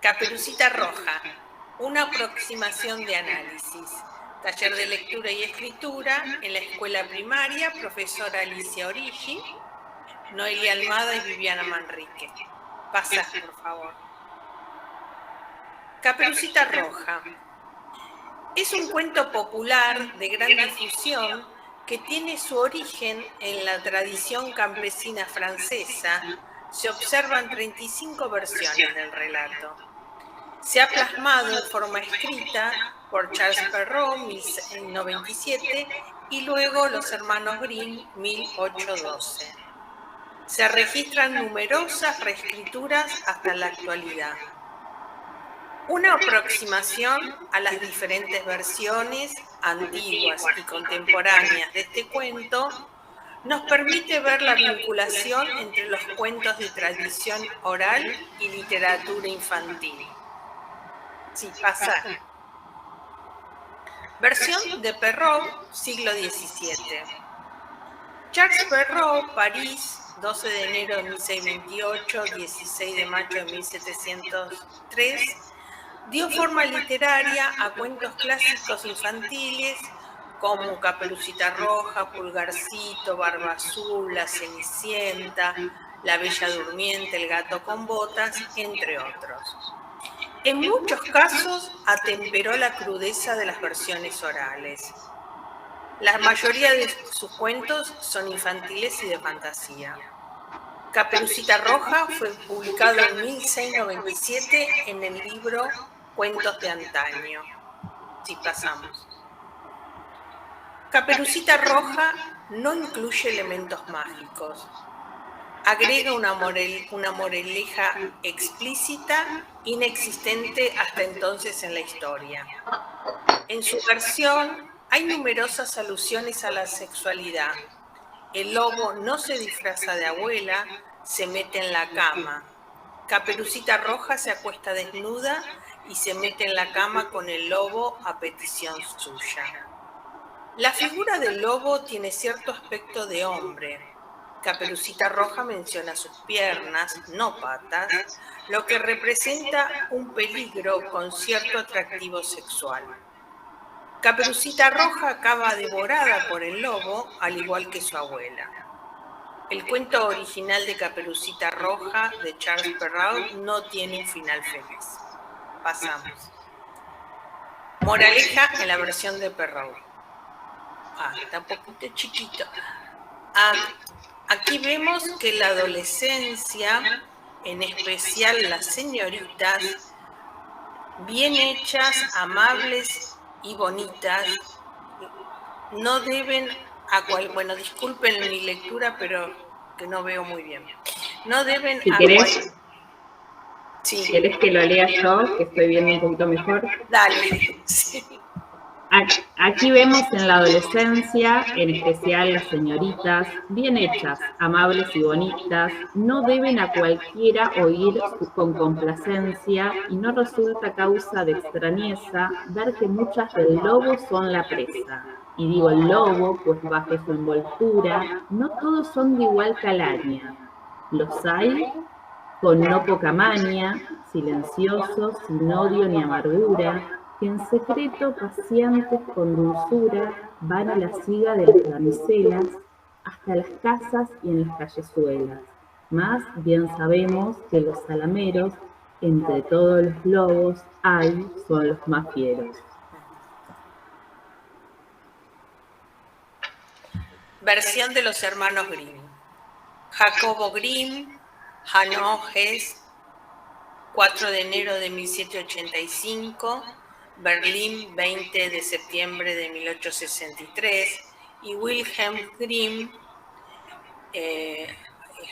Caperucita Roja, una aproximación de análisis. Taller de lectura y escritura en la escuela primaria, profesora Alicia Origi, Noelia Almada y Viviana Manrique. Pasa, por favor. Caperucita Roja. Es un cuento popular de gran difusión que tiene su origen en la tradición campesina francesa. Se observan 35 versiones del relato. Se ha plasmado en forma escrita por Charles Perrault, 1897, y luego los hermanos Grimm, 1812. Se registran numerosas reescrituras hasta la actualidad. Una aproximación a las diferentes versiones antiguas y contemporáneas de este cuento nos permite ver la vinculación entre los cuentos de tradición oral y literatura infantil. Sí, pasa. Versión de Perrault, siglo XVII. Charles Perrault, París, 12 de enero de 1628, 16 de mayo de 1703, dio forma literaria a cuentos clásicos infantiles como Caperucita Roja, Pulgarcito, Barba Azul, La Cenicienta, La Bella Durmiente, El Gato con Botas, entre otros. En muchos casos atemperó la crudeza de las versiones orales. La mayoría de sus cuentos son infantiles y de fantasía. Caperucita Roja fue publicado en 1697 en el libro Cuentos de Antaño. Sí, pasamos. Caperucita Roja no incluye elementos mágicos. Agrega una moraleja explícita, inexistente hasta entonces en la historia. En su versión hay numerosas alusiones a la sexualidad. El lobo no se disfraza de abuela, se mete en la cama. Caperucita Roja se acuesta desnuda y se mete en la cama con el lobo a petición suya. La figura del lobo tiene cierto aspecto de hombre. Caperucita Roja menciona sus piernas, no patas, lo que representa un peligro con cierto atractivo sexual. Caperucita Roja acaba devorada por el lobo, al igual que su abuela. El cuento original de Caperucita Roja de Charles Perrault no tiene un final feliz. Pasamos. Moraleja en la versión de Perrault. Está un poquito chiquito. Aquí vemos que la adolescencia, en especial las señoritas, bien hechas, amables y bonitas, no deben bueno, disculpen mi lectura, pero que no veo muy bien. No deben si querés que lo lea yo, que estoy viendo un poquito mejor. Dale. Sí. Aquí vemos en la adolescencia, en especial las señoritas, bien hechas, amables y bonitas, no deben a cualquiera oír con complacencia y no resulta causa de extrañeza ver que muchas del lobo son la presa. Y digo el lobo, pues bajo su envoltura, no todos son de igual calaña. Los hay con no poca maña, silenciosos, sin odio ni amargura, que en secreto, pacientes, con dulzura, van a la siga de las damiselas hasta las casas y en las callezuelas. Más bien sabemos que los salameros, entre todos los lobos, son los más fieros. Versión de los hermanos Grimm. Jacobo Grimm, Hanojes, 4 de enero de 1785, Berlín, 20 de septiembre de 1863, y Wilhelm Grimm,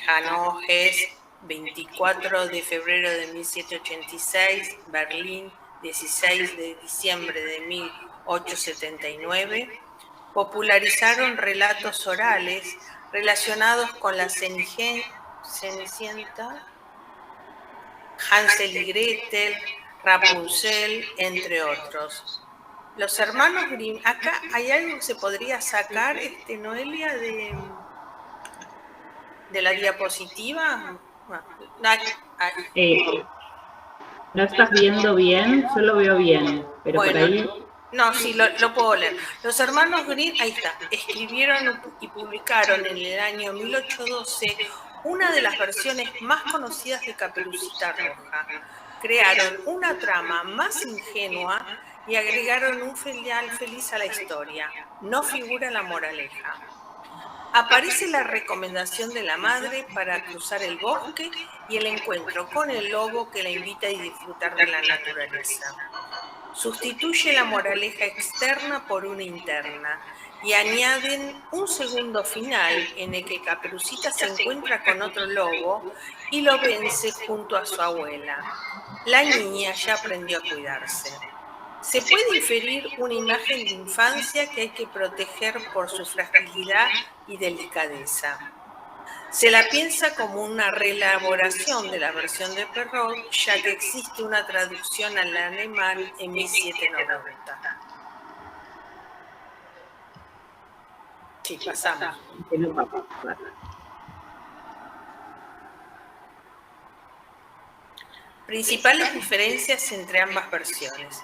Hanojes, 24 de febrero de 1786, Berlín, 16 de diciembre de 1879, popularizaron relatos orales relacionados con la Cenicienta, Hansel y Gretel, Rapunzel, entre otros. Los hermanos Grimm, acá hay algo que se podría sacar, Noelia, de la diapositiva. ¿No estás viendo bien? Yo lo veo bien, pero Bueno, por ahí... no, sí, lo puedo leer. Los hermanos Grimm, ahí está, escribieron y publicaron en el año 1812 una de las versiones más conocidas de Caperucita Roja. Crearon una trama más ingenua y agregaron un final feliz a la historia. No figura la moraleja. Aparece la recomendación de la madre para cruzar el bosque y el encuentro con el lobo que la invita a disfrutar de la naturaleza. Sustituye la moraleja externa por una interna y añaden un segundo final en el que Caperucita se encuentra con otro lobo y lo vence junto a su abuela. La niña ya aprendió a cuidarse. Se puede inferir una imagen de infancia que hay que proteger por su fragilidad y delicadeza. Se la piensa como una reelaboración de la versión de Perrault, ya que existe una traducción al alemán en 1790. Sí, pasamos. Principales diferencias entre ambas versiones.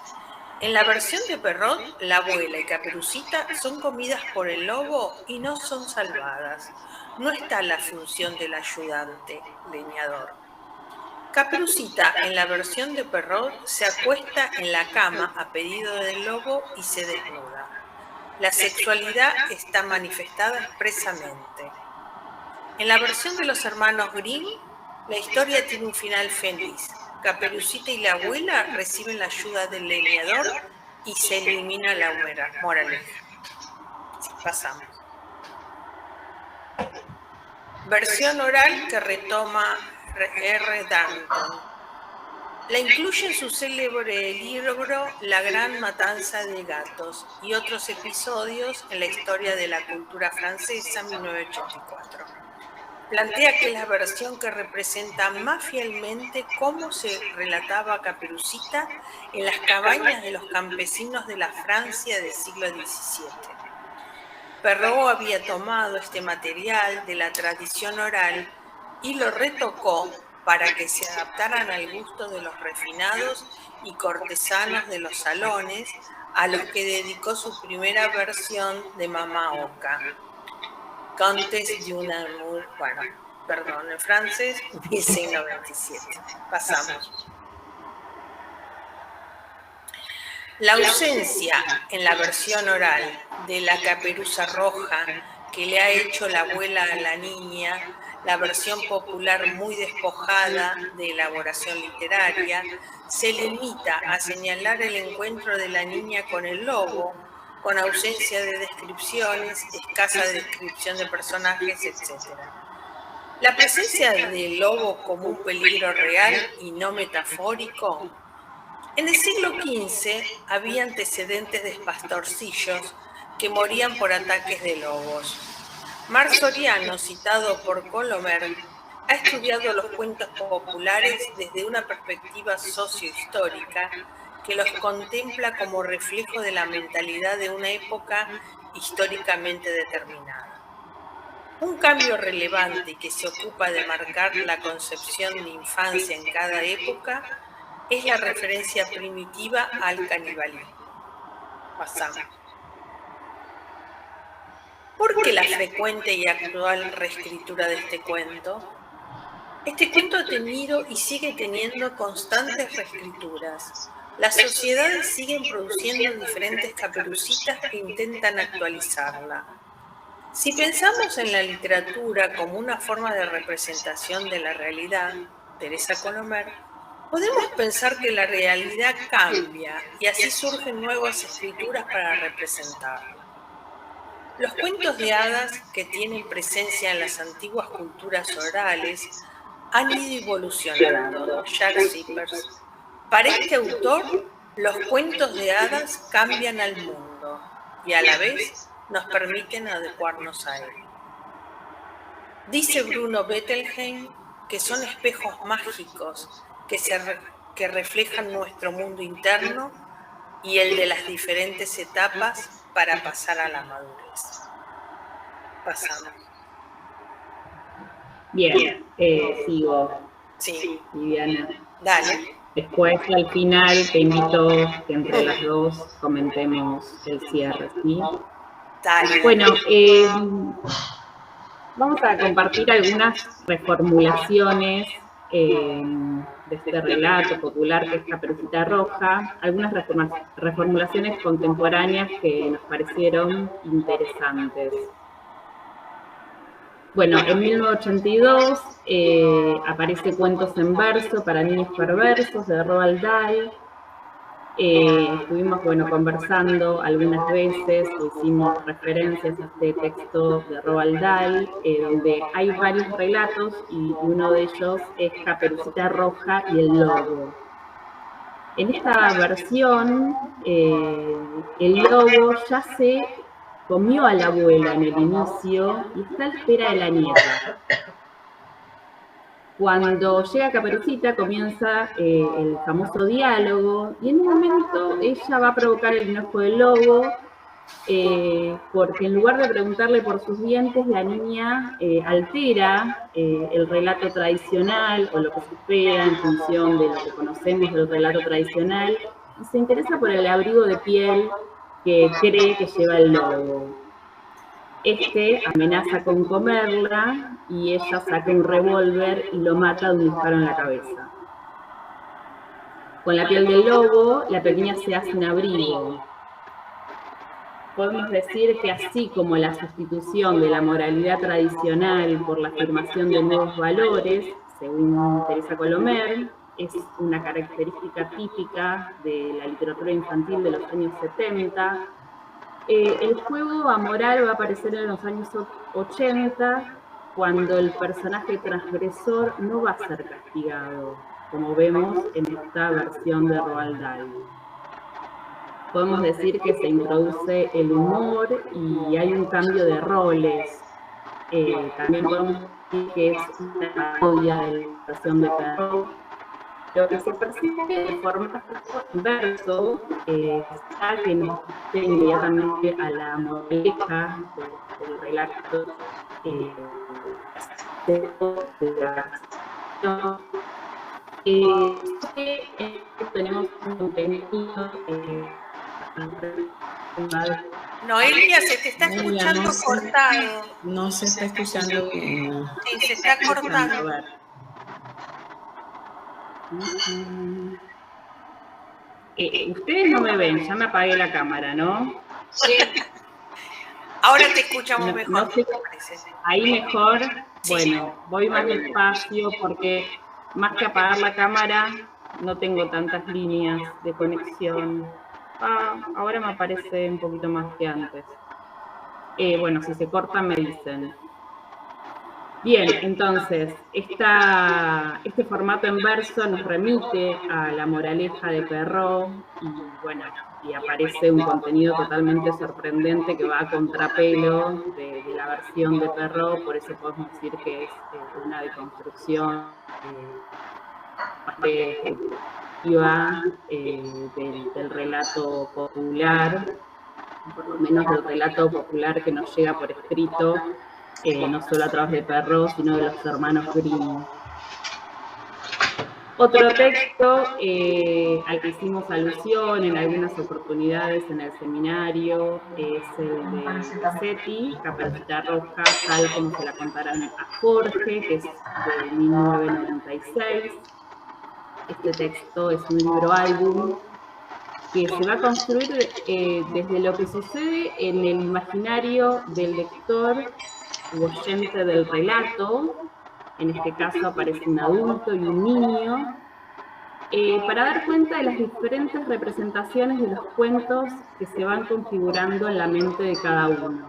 En la versión de Perrault, la abuela y Caperucita son comidas por el lobo y no son salvadas. No está la función del ayudante, leñador. Caperucita, en la versión de Perrault, se acuesta en la cama a pedido del lobo y se desnuda. La sexualidad está manifestada expresamente. En la versión de los hermanos Grimm, la historia tiene un final feliz. Caperucita y la abuela reciben la ayuda del leñador y se elimina la moraleja. Sí, pasamos. Versión oral que retoma R. Danton. La incluye en su célebre libro La gran matanza de gatos y otros episodios en la historia de la cultura francesa 1984. Plantea que es la versión que representa más fielmente cómo se relataba Caperucita en las cabañas de los campesinos de la Francia del siglo XVII. Perrault había tomado este material de la tradición oral y lo retocó para que se adaptaran al gusto de los refinados y cortesanos de los salones, a los que dedicó su primera versión de Mamá Oca. Contes d'un amour, bueno, perdón, en francés, 1697. Pasamos. La ausencia en la versión oral de la caperuza roja que le ha hecho la abuela a la niña, la versión popular muy despojada de elaboración literaria, se limita a señalar el encuentro de la niña con el lobo, con ausencia de descripciones, escasa descripción de personajes, etc. La presencia del lobo como un peligro real y no metafórico. En el siglo XV había antecedentes de pastorcillos que morían por ataques de lobos. Marc Soriano, citado por Colomer, ha estudiado los cuentos populares desde una perspectiva sociohistórica que los contempla como reflejo de la mentalidad de una época históricamente determinada. Un cambio relevante que se ocupa de marcar la concepción de infancia en cada época es la referencia primitiva al canibalismo. Pasamos. ¿Por qué la frecuente y actual reescritura de este cuento? Este cuento ha tenido y sigue teniendo constantes reescrituras. Las sociedades siguen produciendo diferentes caperucitas que intentan actualizarla. Si pensamos en la literatura como una forma de representación de la realidad, Teresa Colomer, podemos pensar que la realidad cambia y así surgen nuevas escrituras para representarla. Los cuentos de hadas que tienen presencia en las antiguas culturas orales han ido evolucionando. Jack Zippers. Para este autor, los cuentos de hadas cambian al mundo y a la vez nos permiten adecuarnos a él. Dice Bruno Bettelheim que son espejos mágicos que reflejan nuestro mundo interno y el de las diferentes etapas para pasar a la madurez. Pasamos. Bien, sigo. Sí. Viviana. Dale. Después, al final, te invito que entre las dos comentemos el cierre, ¿sí? Dale. Bueno, vamos a compartir algunas reformulaciones de este relato popular que es Caperucita Roja, algunas reformulaciones contemporáneas que nos parecieron interesantes. Bueno, en 1982 aparece Cuentos en verso para niños perversos de Roald Dahl. Estuvimos, bueno, conversando algunas veces, hicimos referencias a este texto de Roald Dahl, donde hay varios relatos y uno de ellos es Caperucita Roja y el Lobo. En esta versión, el lobo ya se comió a la abuela en el inicio y está a la espera de la nieta. Cuando llega Caperucita comienza el famoso diálogo y en un momento ella va a provocar el enojo del lobo porque en lugar de preguntarle por sus dientes, la niña altera el relato tradicional o lo que se espera en función de lo que conocemos del relato tradicional y se interesa por el abrigo de piel que cree que lleva el lobo. Este amenaza con comerla y ella saca un revólver y lo mata de un disparo en la cabeza. Con la piel del lobo, la pequeña se hace un abrigo. Podemos decir que así como la sustitución de la moralidad tradicional por la afirmación de nuevos valores, según Teresa Colomer, es una característica típica de la literatura infantil de los años 70, el juego amoral va a aparecer en los años 80, cuando el personaje transgresor no va a ser castigado, como vemos en esta versión de Roald Dahl. Podemos decir que se introduce el humor y hay un cambio de roles. También podemos decir que es una parodia de la versión de Perrault. Lo que se percibe de formato inverso está que nos lleva inmediatamente a la moraleja del relato tenemos un contenido Noelia, se te está escuchando cortado. No se está escuchando bien. Sí, se está cortando. Ustedes no me ven, ya me apagué la cámara, ¿no? Sí. Ahora te escuchamos mejor. No sé, ahí mejor. Bueno, voy más despacio porque más que apagar la cámara no tengo tantas líneas de conexión. Ahora me aparece un poquito más que antes. Bueno, si se corta me dicen. Bien, entonces, este formato en verso nos remite a la moraleja de Perrault y, bueno, y aparece un contenido totalmente sorprendente que va a contrapelo de la versión de Perrault, por eso podemos decir que es una deconstrucción del relato popular, por lo menos del relato popular que nos llega por escrito, no solo a través de Perrault, sino de los hermanos Grimm. Otro texto al que hicimos alusión en algunas oportunidades en el seminario es el de Rossetti, Caperucita Roja, tal como se la contarán a Jorge, que es de 1996. Este texto es un libro álbum que se va a construir desde lo que sucede en el imaginario del lector u oyente del relato. En este caso aparece un adulto y un niño, para dar cuenta de las diferentes representaciones de los cuentos que se van configurando en la mente de cada uno.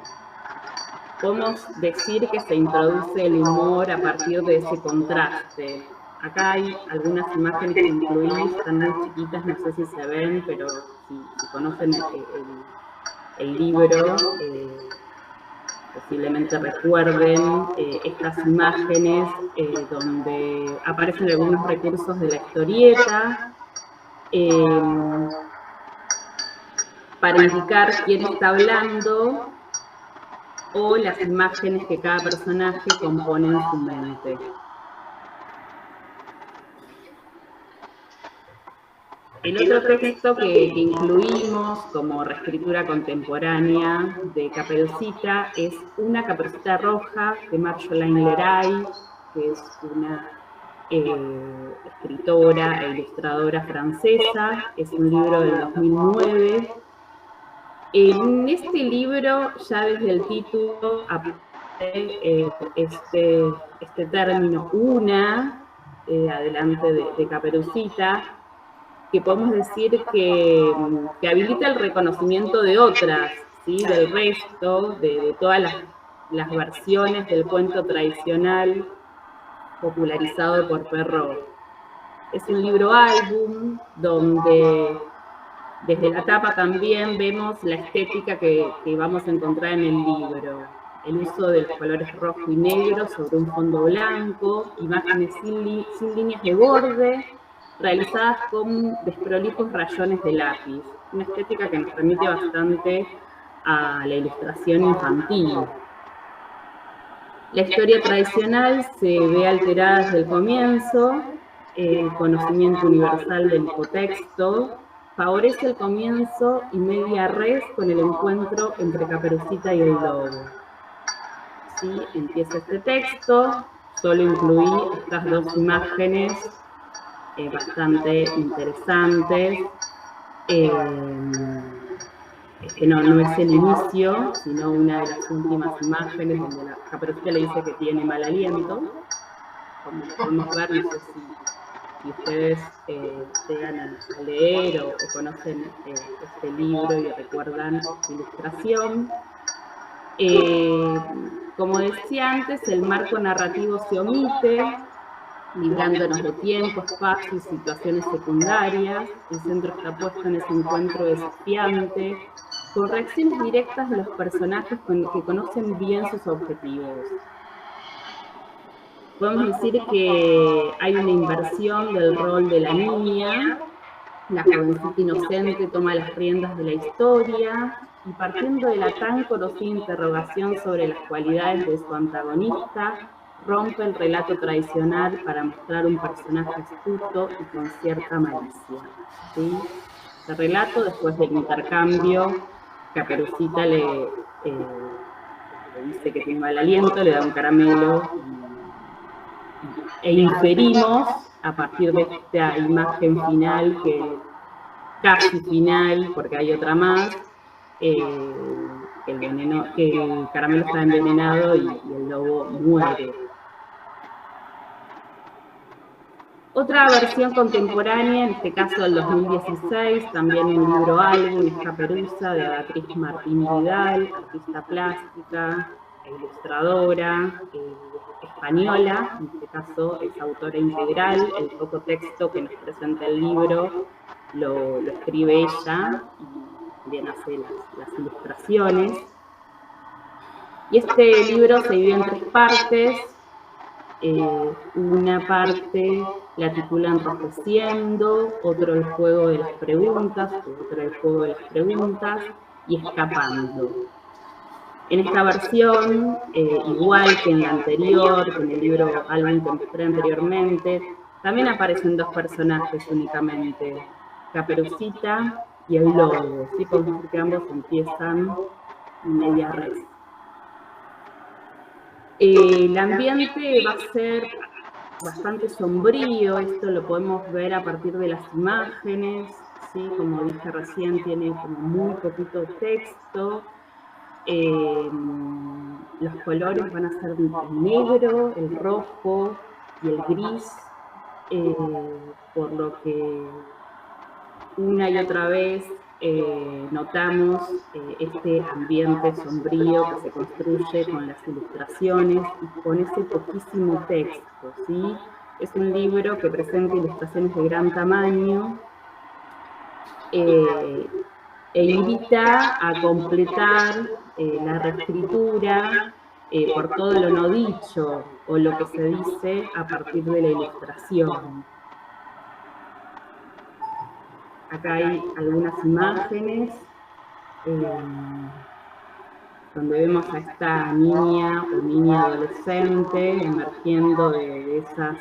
Podemos decir que se introduce el humor a partir de ese contraste. Acá hay algunas imágenes que incluí, están muy chiquitas, no sé si se ven, pero si conocen el libro, posiblemente recuerden estas imágenes donde aparecen algunos recursos de la historieta para indicar quién está hablando o las imágenes que cada personaje compone en su mente. El otro texto que incluimos como reescritura contemporánea de Caperucita es Una Caperucita Roja de Marjolaine Leray, que es una escritora e ilustradora francesa. Es un libro del 2009. En este libro, ya desde el título, aparece este término una, adelante de Caperucita, que podemos decir que habilita el reconocimiento de otras, ¿sí? Del resto, de todas las versiones del cuento tradicional popularizado por Perrault. Es un libro álbum donde desde la tapa también vemos la estética que vamos a encontrar en el libro. El uso de los colores rojo y negro sobre un fondo blanco, imágenes sin líneas de borde, realizadas con desprolijos rayones de lápiz. Una estética que nos remite bastante a la ilustración infantil. La historia tradicional se ve alterada desde el comienzo. El conocimiento universal del hipotexto favorece el comienzo y media res con el encuentro entre Caperucita y el lobo. ¿Sí? Empieza este texto, solo incluí estas dos imágenes bastante interesantes. No es el inicio, sino una de las últimas imágenes donde la Caperucita le dice que tiene mal aliento. Como podemos ver, no sé si ustedes llegan a leer o conocen este libro y recuerdan su ilustración. Como decía antes, el marco narrativo se omite, librándonos de tiempo, espacio y situaciones secundarias. El centro está puesto en ese encuentro desafiante, con reacciones directas de los personajes que conocen bien sus objetivos. Podemos decir que hay una inversión del rol de la niña. La jovencita inocente toma las riendas de la historia y, partiendo de la tan conocida interrogación sobre las cualidades de su antagonista, rompe el relato tradicional para mostrar un personaje astuto y con cierta malicia. ¿Sí? Este relato, después del intercambio, Caperucita le dice que tiene mal aliento, le da un caramelo e inferimos a partir de esta imagen final, casi final, porque hay otra más, que el caramelo está envenenado y el lobo muere. Otra versión contemporánea, en este caso del 2016, también un libro álbum, es Caperuza, de Beatriz Martín Vidal, artista plástica e ilustradora española. En este caso es autora integral. El poco texto que nos presenta el libro lo escribe ella y también hace las ilustraciones. Y este libro se divide en 3 partes. Una parte la titula Enrojeciendo, otro El juego de las preguntas, otro El juego de las preguntas y Escapando. En esta versión, igual que en la anterior, que en el libro álbum que mostré anteriormente, también aparecen 2 personajes únicamente, Caperucita y el lobo. ¿Sí? Podemos decir que ambos empiezan en media res. El ambiente va a ser bastante sombrío, esto lo podemos ver a partir de las imágenes, ¿sí? Como dije recién, tiene como muy poquito texto. Los colores van a ser el negro, el rojo y el gris, por lo que una y otra vez notamos este ambiente sombrío que se construye con las ilustraciones y con ese poquísimo texto, ¿sí? Es un libro que presenta ilustraciones de gran tamaño e invita a completar la reescritura por todo lo no dicho o lo que se dice a partir de la ilustración. Acá hay algunas imágenes donde vemos a esta niña o niña adolescente emergiendo de esas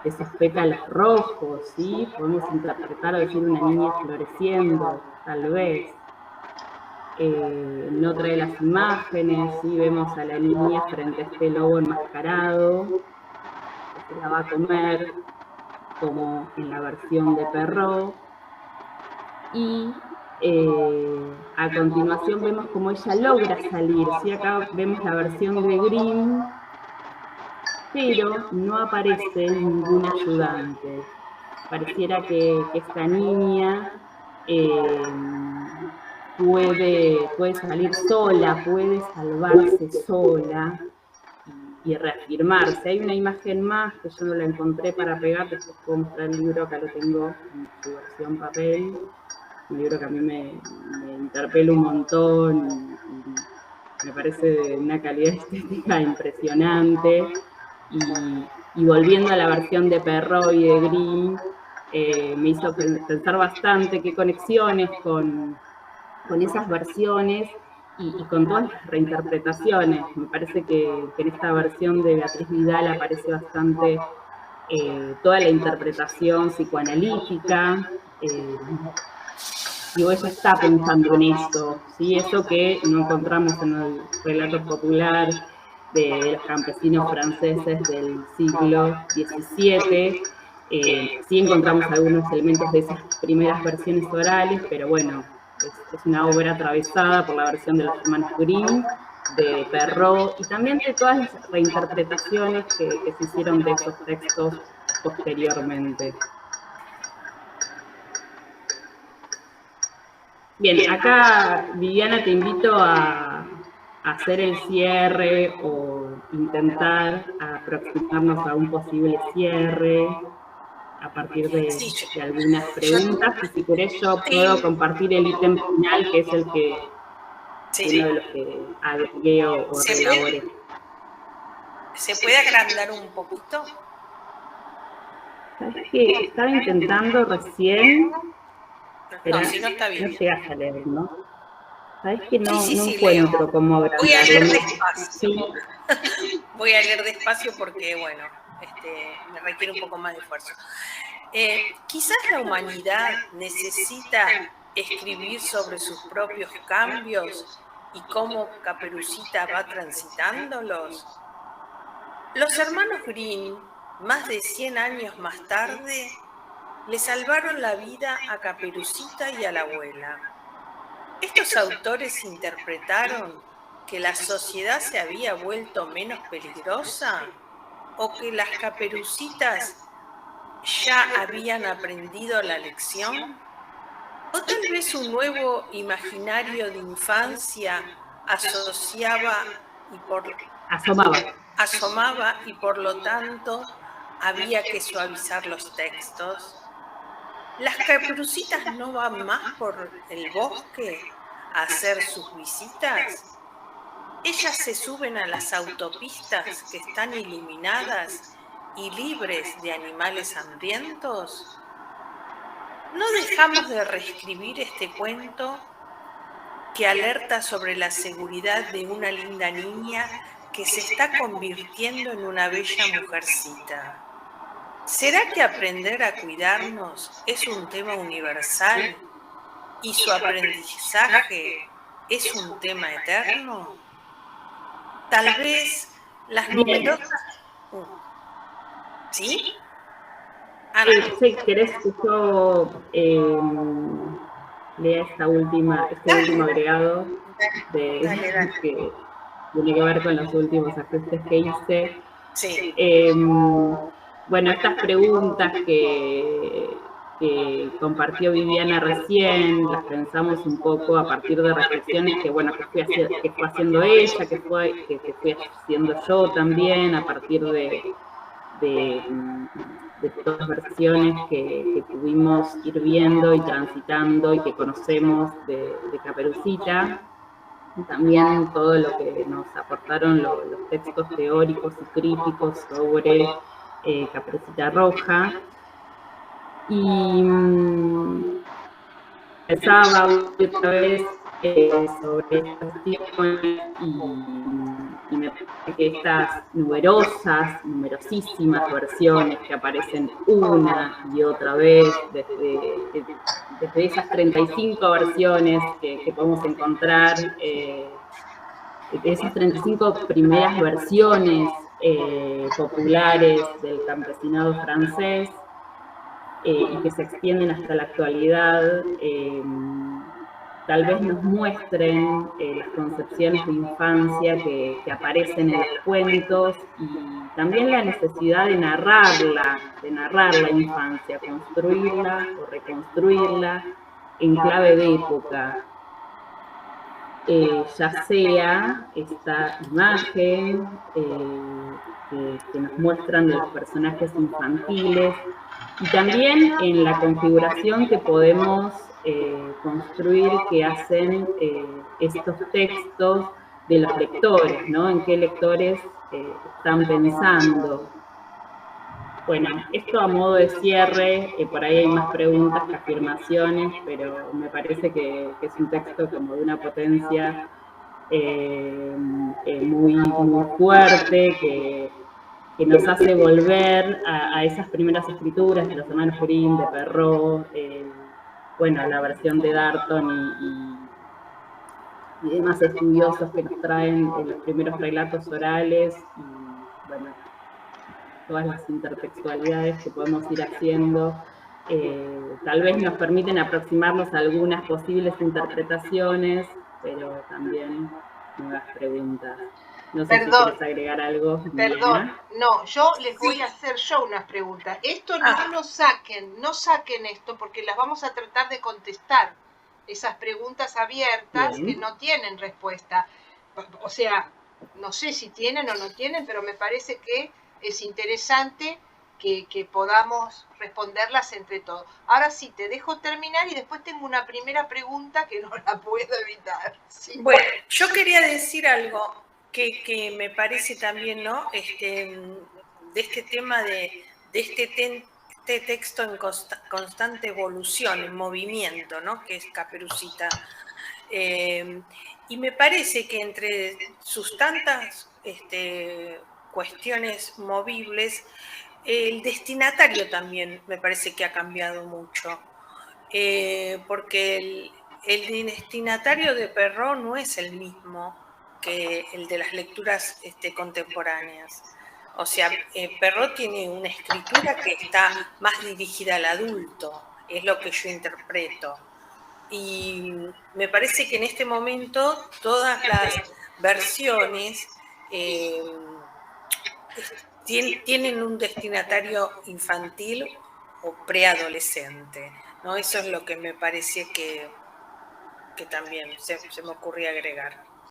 esos pétalos rojos, ¿sí? Podemos interpretar o decir una niña floreciendo, tal vez. En otra de las imágenes, ¿sí? Vemos a la niña frente a este lobo enmascarado, que se la va a comer, como en la versión de Perrault. Y a continuación vemos cómo ella logra salir, ¿sí? Acá vemos la versión de Grimm, pero no aparece ningún ayudante. Pareciera que esta niña puede salir sola, puede salvarse sola y reafirmarse. Hay una imagen más que yo no la encontré para pegar, después puedo mostrar el libro, acá lo tengo en su versión papel, un libro que a mí me interpela un montón y me parece de una calidad estética impresionante. Y volviendo a la versión de Perrault y de Grimm, me hizo pensar bastante qué conexiones con esas versiones y con todas las reinterpretaciones. Me parece que en esta versión de Beatriz Vidal aparece bastante toda la interpretación psicoanalítica. Digo, ella está pensando en esto, ¿sí? Eso que no encontramos en el relato popular de los campesinos franceses del siglo XVII. Sí encontramos algunos elementos de esas primeras versiones orales, pero bueno, es una obra atravesada por la versión de los hermanos Grimm, de Perrault, y también de todas las reinterpretaciones que se hicieron de esos textos posteriormente. Bien, acá, Viviana, te invito a hacer el cierre o intentar aproximarnos a un posible cierre a partir de algunas preguntas. Y si querés, yo puedo compartir el ítem final, que es el que uno de los que agregué o reelaboré. ¿Se puede agrandar un poquito? ¿Sabes qué? Estaba intentando recién... No, si no está bien. No llegas a leer, ¿no? ¿Sabes que no, sí, no encuentro leo. cómo agrandarlo? Voy a leer despacio. Sí. Voy a leer despacio porque, bueno, me requiere un poco más de esfuerzo. Quizás la humanidad necesita escribir sobre sus propios cambios y cómo Caperucita va transitándolos. Los hermanos Grimm, más de 100 años más tarde, le salvaron la vida a Caperucita y a la abuela. Estos autores interpretaron que la sociedad se había vuelto menos peligrosa o que las Caperucitas ya habían aprendido la lección, o tal vez un nuevo imaginario de infancia asomaba y por lo tanto había que suavizar los textos. Las Caperucitas no van más por el bosque a hacer sus visitas. Ellas se suben a las autopistas que están iluminadas y libres de animales hambrientos. No dejamos de reescribir este cuento que alerta sobre la seguridad de una linda niña que se está convirtiendo en una bella mujercita. ¿Será que aprender a cuidarnos es un tema universal y su aprendizaje es un tema eterno? Tal vez las numerosas... ¿Sí? Sí, ¿querés que yo lea este último agregado que tiene que ver con los últimos ajustes que hice? Sí. Bueno, estas preguntas que compartió Viviana recién, las pensamos un poco a partir de reflexiones que fue haciendo ella, que fui haciendo yo también, a partir de todas las versiones que pudimos ir viendo y transitando y que conocemos de Caperucita. También todo lo que nos aportaron los textos teóricos y críticos sobre Caperucita Roja. Y pensaba otra vez sobre estas cuestiones y me parece que estas numerosísimas versiones que aparecen una y otra vez desde esas 35 versiones que podemos encontrar, de esas 35 primeras versiones populares del campesinado francés y que se extienden hasta la actualidad, tal vez nos muestren las concepciones de infancia que aparecen en los cuentos y también la necesidad de narrar la infancia, construirla o reconstruirla en clave de época, ya sea esta imagen que nos muestran de los personajes infantiles y también en la configuración que podemos construir que hacen estos textos de los lectores, ¿no? En qué lectores están pensando. Bueno, esto a modo de cierre, por ahí hay más preguntas que afirmaciones, pero me parece que es un texto como de una potencia muy, muy fuerte, que nos hace volver a esas primeras escrituras de los hermanos Grimm, de Perrault, bueno, la versión de Darton y demás estudiosos que nos traen los primeros relatos orales y, bueno, todas las intertextualidades que podemos ir haciendo, tal vez nos permiten aproximarnos a algunas posibles interpretaciones, pero también nuevas preguntas. No sé si quieres agregar algo. Perdón, no, yo les voy a hacer unas preguntas. Esto no lo saquen, no saquen esto porque las vamos a tratar de contestar. Esas preguntas abiertas que no tienen respuesta. O sea, no sé si tienen o no tienen, pero me parece que es interesante que podamos responderlas entre todos. Ahora sí, te dejo terminar y después tengo una primera pregunta que no la puedo evitar. ¿Sí? Bueno, yo quería decir algo que me parece también, ¿no? De este tema de este texto en constante evolución, en movimiento, ¿no? Que es Caperucita. Y me parece que entre sus tantas cuestiones movibles, el destinatario también me parece que ha cambiado mucho, porque el destinatario de Perrault no es el mismo que el de las lecturas contemporáneas. O sea, Perrault tiene una escritura que está más dirigida al adulto, es lo que yo interpreto. Y me parece que en este momento todas las versiones tienen un destinatario infantil o preadolescente, ¿no? Eso es lo que me parece que también se me ocurría agregar.